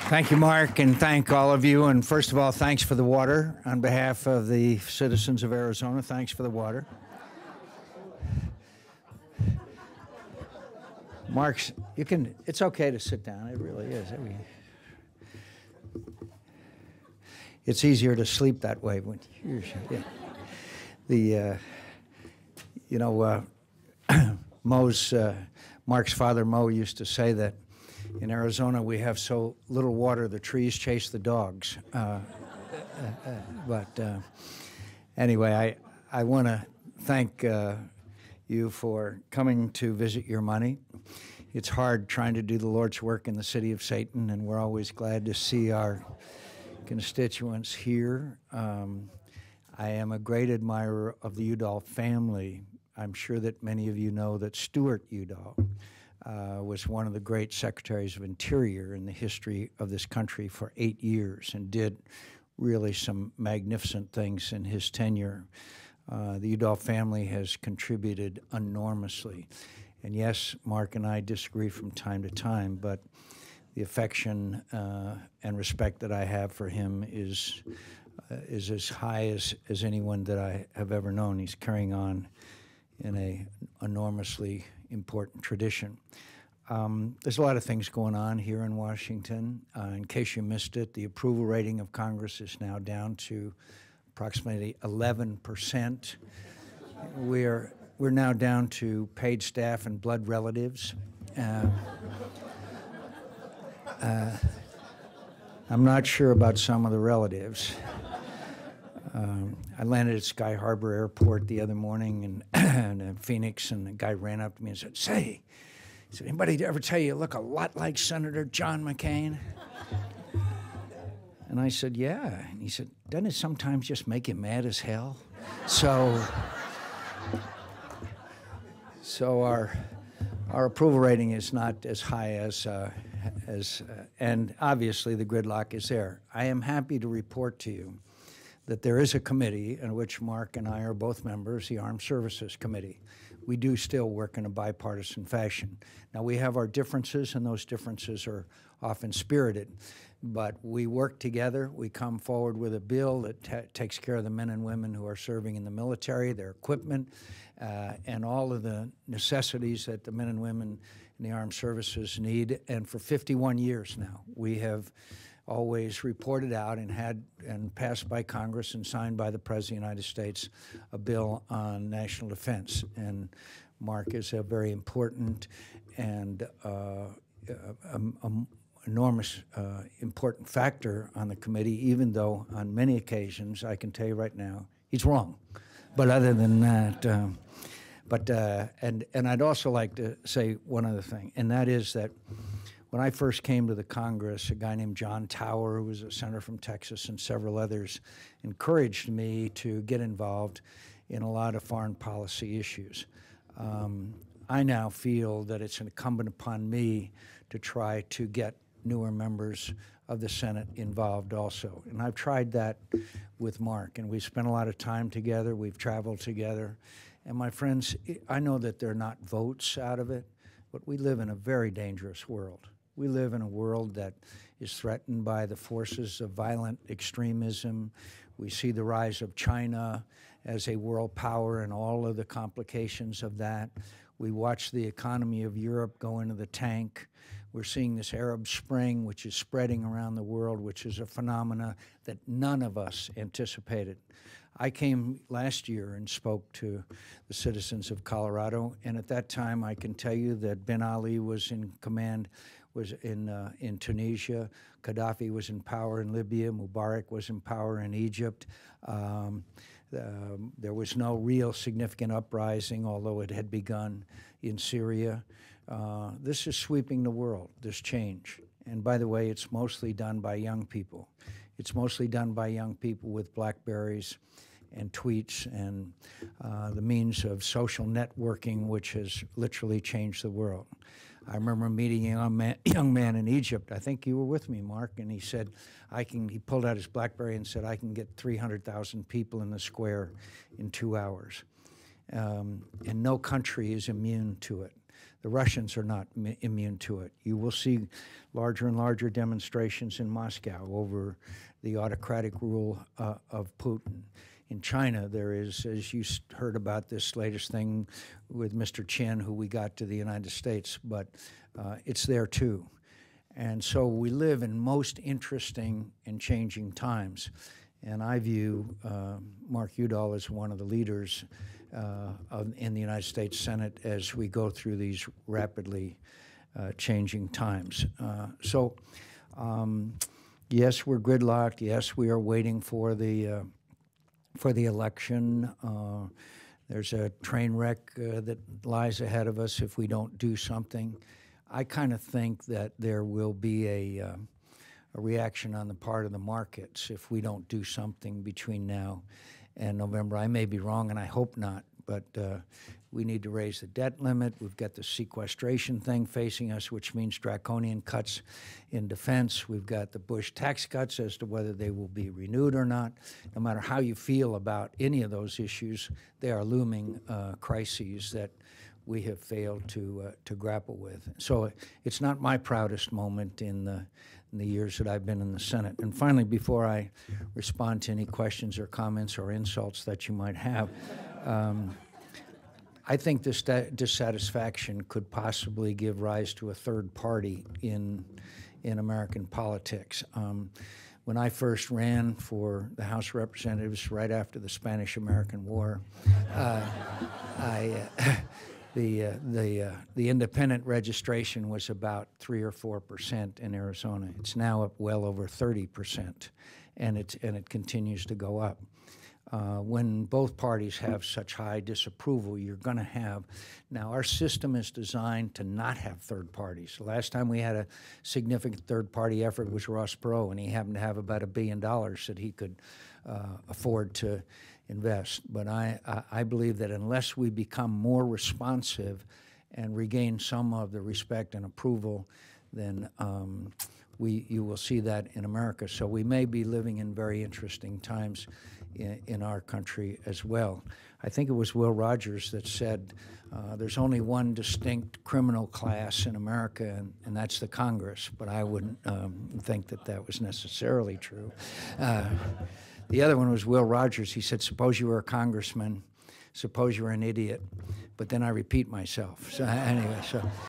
Thank you, Mark, and thank all of you. And first of all, thanks for the water. On behalf of the citizens of Arizona, thanks for the water. Mark's, it's okay to sit down. It really is. I mean, it's easier to sleep that way when you're, yeah. Mark's father, Mo, used to say that in Arizona we have so little water, the trees chase the dogs. Anyway, I want to thank you for coming to visit your money. It's hard trying to do the Lord's work in the city of Satan, and we're always glad to see our constituents here. I am a great admirer of the Udall family. I'm sure that many of you know that Stuart Udall was one of the great secretaries of Interior in the history of this country for 8 years and did really some magnificent things in his tenure. The Udall family has contributed enormously. And yes, Mark and I disagree from time to time, but the affection and respect that I have for him is as high as anyone that I have ever known. He's carrying on in an enormously important tradition. There's a lot of things going on here in Washington. In case you missed it, the approval rating of Congress is now down to approximately 11%. We're now down to paid staff and blood relatives. I'm not sure about some of the relatives. I landed at Sky Harbor Airport the other morning in Phoenix, and a guy ran up to me and said, "Say, he said, anybody ever tell you look a lot like Senator John McCain?" And I said, "Yeah." And he said, "Doesn't it sometimes just make you mad as hell?" So our approval rating is not as high and obviously the gridlock is there. I am happy to report to you that there is a committee in which Mark and I are both members, the Armed Services Committee. We do still work in a bipartisan fashion. Now, we have our differences, and those differences are often spirited, but we work together. We come forward with a bill that takes care of the men and women who are serving in the military, their equipment, and all of the necessities that the men and women in the armed services need. And for 51 years now, we have always reported out and passed by Congress and signed by the President of the United States a bill on national defense. And Mark is a very important and enormous important factor on the committee, even though on many occasions, I can tell you right now, he's wrong. But other than that, and I'd also like to say one other thing, and that is that when I first came to the Congress, a guy named John Tower, who was a senator from Texas, and several others encouraged me to get involved in a lot of foreign policy issues. I now feel that it's incumbent upon me to try to get newer members of the Senate involved also. And I've tried that with Mark, and we've spent a lot of time together. We've traveled together. And my friends, I know that there are not votes out of it, but we live in a very dangerous world. We live in a world that is threatened by the forces of violent extremism. We see the rise of China as a world power and all of the complications of that. We watch the economy of Europe go into the tank. We're seeing this Arab Spring, which is spreading around the world, which is a phenomena that none of us anticipated. I came last year and spoke to the citizens of Colorado, and at that time I can tell you that Ben Ali was in command, was in Tunisia, Gaddafi was in power in Libya, Mubarak was in power in Egypt. There was no real significant uprising, although it had begun in Syria. This is sweeping the world, this change. And by the way, it's mostly done by young people. It's mostly done by young people with BlackBerries and tweets and the means of social networking, which has literally changed the world. I remember meeting a young man in Egypt. I think you were with me, Mark, and he said, he pulled out his BlackBerry and said, "I can get 300,000 people in the square in 2 hours." And no country is immune to it. The Russians are not immune to it. You will see larger and larger demonstrations in Moscow over the autocratic rule of Putin. In China, there is, as you heard about this latest thing with Mr. Chen, who we got to the United States, but it's there too. And so we live in most interesting and changing times. And I view Mark Udall as one of the leaders in the United States Senate as we go through these rapidly changing times. Yes, we're gridlocked. Yes, we are waiting for the election. There's a train wreck that lies ahead of us if we don't do something. I kind of think that there will be a reaction on the part of the markets if we don't do something between now and November. I may be wrong, and I hope not, but we need to raise the debt limit. We've got the sequestration thing facing us, which means draconian cuts in defense. We've got the Bush tax cuts as to whether they will be renewed or not. No matter how you feel about any of those issues, they are looming crises that we have failed to grapple with. So it's not my proudest moment in the years that I've been in the Senate. And finally, before I respond to any questions or comments or insults that you might have, I think this dissatisfaction could possibly give rise to a third party in American politics. When I first ran for the House of Representatives right after the Spanish-American War, the independent registration was about 3 or 4% in Arizona. It's now up well over 30%, and it continues to go up. When both parties have such high disapproval, you're going to have. Now, our system is designed to not have third parties. The last time we had a significant third party effort was Ross Perot, and he happened to have about $1 billion that he could afford to invest. But I believe that unless we become more responsive and regain some of the respect and approval, then you will see that in America. So we may be living in very interesting times in our country as well. I think it was Will Rogers that said there's only one distinct criminal class in America, and that's the Congress. But I wouldn't think that was necessarily true. The other one was Will Rogers. He said, suppose you were a congressman, suppose you were an idiot, but then I repeat myself. So anyway,